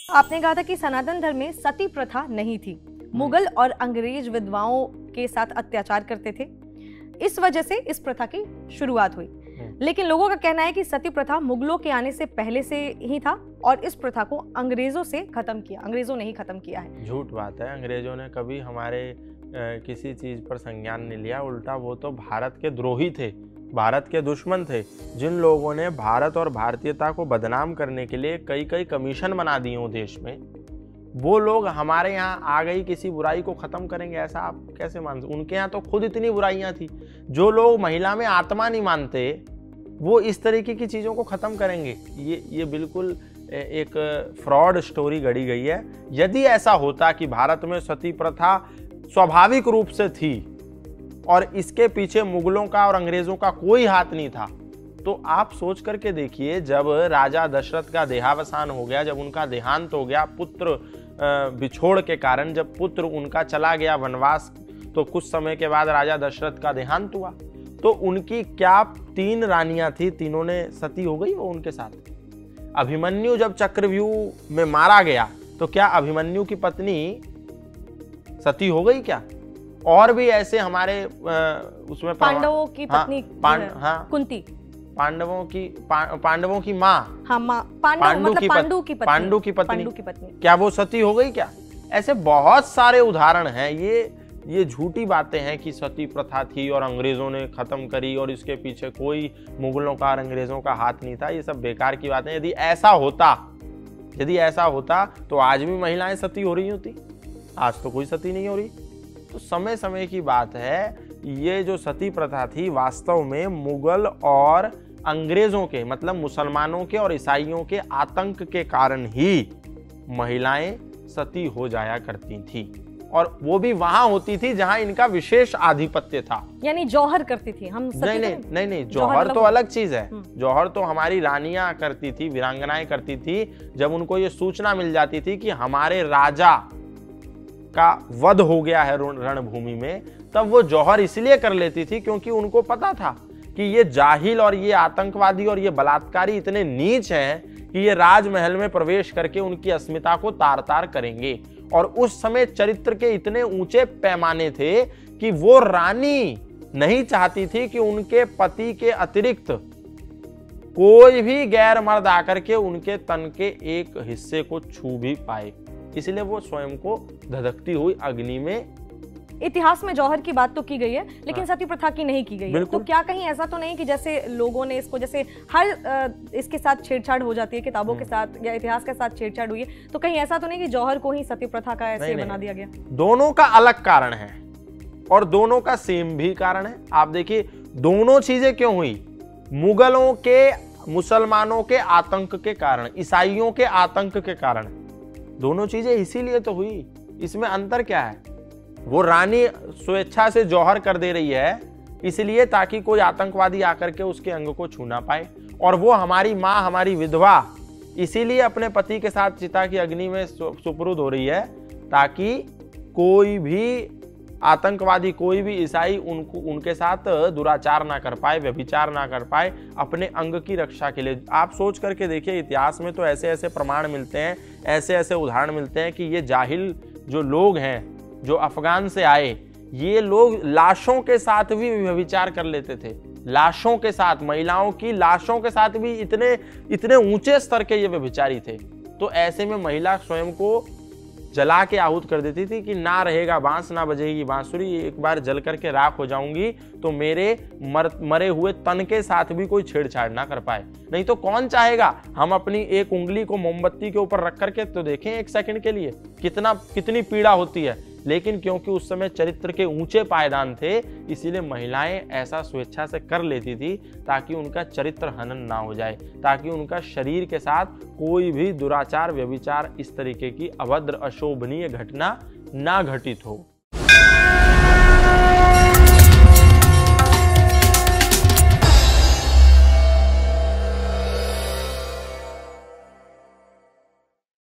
आपने कहा था कि सनातन धर्म में सती प्रथा नहीं थी, मुगल और अंग्रेज विधवाओं के साथ अत्याचार करते थे, इस वजह से इस प्रथा की शुरुआत हुई। लेकिन लोगों का कहना है कि सती प्रथा मुगलों के आने से पहले से ही था और इस प्रथा को अंग्रेजों ने ही खत्म किया है। झूठ बात है, अंग्रेजों ने कभी हमारे किसी चीज पर संज्ञान नहीं लिया, उल्टा वो तो भारत के द्रोही थे, भारत के दुश्मन थे, जिन लोगों ने भारत और भारतीयता को बदनाम करने के लिए कई कई कमीशन बना दिए हो देश में। वो लोग हमारे यहाँ आ गई किसी बुराई को खत्म करेंगे, ऐसा आप कैसे मान सकते? उनके यहाँ तो खुद इतनी बुराइयां थी। जो लोग महिला में आत्मा नहीं मानते वो इस तरीके की चीज़ों को ख़त्म करेंगे। ये बिल्कुल एक फ्रॉड स्टोरी गढ़ी गई है। यदि ऐसा होता कि भारत में सती प्रथा स्वाभाविक रूप से थी और इसके पीछे मुगलों का और अंग्रेज़ों का कोई हाथ नहीं था, तो आप सोच करके देखिए, जब राजा दशरथ का देहावसान हो गया, जब उनका देहांत हो गया पुत्र बिछोड़ के कारण, जब पुत्र उनका चला गया वनवास, तो कुछ समय के बाद राजा दशरथ का देहांत हुआ, तो उनकी क्या 3 रानियां थी, तीनों ने सती हो गई वो उनके साथ। अभिमन्यु जब चक्रव्यूह में मारा गया तो क्या अभिमन्यु की पत्नी सती हो गई क्या? और भी ऐसे हमारे उसमें पांडवों की पत्नी कुंती, पांडवों की माँ, पांडु की पत्नी क्या वो सती हो गई क्या? ऐसे बहुत सारे उदाहरण हैं। ये झूठी बातें हैं कि सती प्रथा थी और अंग्रेजों ने खत्म करी और इसके पीछे कोई मुगलों का और अंग्रेजों का हाथ नहीं था। ये सब बेकार की बातें। यदि ऐसा होता तो आज भी महिलाएं सती हो रही होती, आज तो कोई सती नहीं हो रही। तो समय समय की बात है। ये जो सती प्रथा थी वास्तव में मुगल और अंग्रेजों के, मतलब मुसलमानों के और ईसाइयों के आतंक के कारण ही महिलाएं सती हो जाया करती थी, और वो भी वहां होती थी जहां इनका विशेष आधिपत्य था। यानी जौहर करती थी हम सती? नहीं, जौहर तो अलग चीज है। जौहर तो हमारी रानियां करती थी, वीरांगनाएं करती थी। जब उनको ये सूचना मिल जाती थी कि हमारे राजा का वध हो गया है रणभूमि में, तब वो जौहर इसलिए कर लेती थी क्योंकि उनको पता था कि ये जाहिल और ये आतंकवादी और ये बलात्कारी इतने नीच हैं कि ये राजमहल में प्रवेश करके उनकी अस्मिता को तार तार करेंगे। और उस समय चरित्र के इतने ऊंचे पैमाने थे कि वो रानी नहीं चाहती थी कि उनके पति के अतिरिक्त कोई भी गैर मर्द आकर के उनके तन के एक हिस्से को छू भी पाए, इसलिए वो स्वयं को धधकती हुई अग्नि में। इतिहास में जौहर की बात तो की गई है, लेकिन सती प्रथा की नहीं की गई है। तो क्या कहीं ऐसा तो नहीं कि जैसे लोगों ने इसको, जैसे हर इसके साथ छेड़छाड़ हो जाती है, किताबों के साथ या इतिहास के साथ छेड़छाड़ हुई है, तो कहीं ऐसा तो नहीं कि जौहर को ही सती प्रथा का ऐसे बना दिया गया? दोनों का अलग कारण है और दोनों का सेम भी कारण है। आप देखिए दोनों चीजें क्यों हुई? मुगलों के, मुसलमानों के आतंक के कारण, ईसाइयों के आतंक के कारण, दोनों चीजें इसीलिए तो हुई। इसमें अंतर क्या है? वो रानी स्वेच्छा से जौहर कर दे रही है इसलिए ताकि कोई आतंकवादी आकर के उसके अंग को छू ना पाए, और वो हमारी माँ, हमारी विधवा, इसीलिए अपने पति के साथ चिता की अग्नि में सुपुर्द हो रही है ताकि कोई भी आतंकवादी, कोई भी ईसाई उनके साथ दुराचार ना कर पाए, व्यभिचार ना कर पाए, अपने अंग की रक्षा के लिए। आप सोच करके देखिए, इतिहास में तो ऐसे ऐसे प्रमाण मिलते हैं, ऐसे ऐसे उदाहरण मिलते हैं कि ये जाहिल जो लोग हैं, जो अफगान से आए, ये लोग लाशों के साथ भी व्यभिचार कर लेते थे। लाशों के साथ, महिलाओं की लाशों के साथ भी इतने ऊंचे स्तर के ये व्यभिचारी थे। तो ऐसे में महिला स्वयं को जला के आहूत कर देती थी कि ना रहेगा बांस, ना बजेगी बांसुरी, एक बार जल करके राख हो जाऊंगी तो मेरे मरे हुए तन के साथ भी कोई छेड़छाड़ ना कर पाए। नहीं तो कौन चाहेगा हम अपनी एक उंगली को मोमबत्ती के ऊपर रख करके तो देखें एक सेकंड के लिए कितनी पीड़ा होती है। लेकिन क्योंकि उस समय चरित्र के ऊंचे पायदान थे, इसीलिए महिलाएं ऐसा स्वेच्छा से कर लेती थी ताकि उनका चरित्र हनन ना हो जाए, ताकि उनका शरीर के साथ कोई भी दुराचार, व्यभिचार, इस तरीके की अभद्र, अशोभनीय घटना ना घटित हो।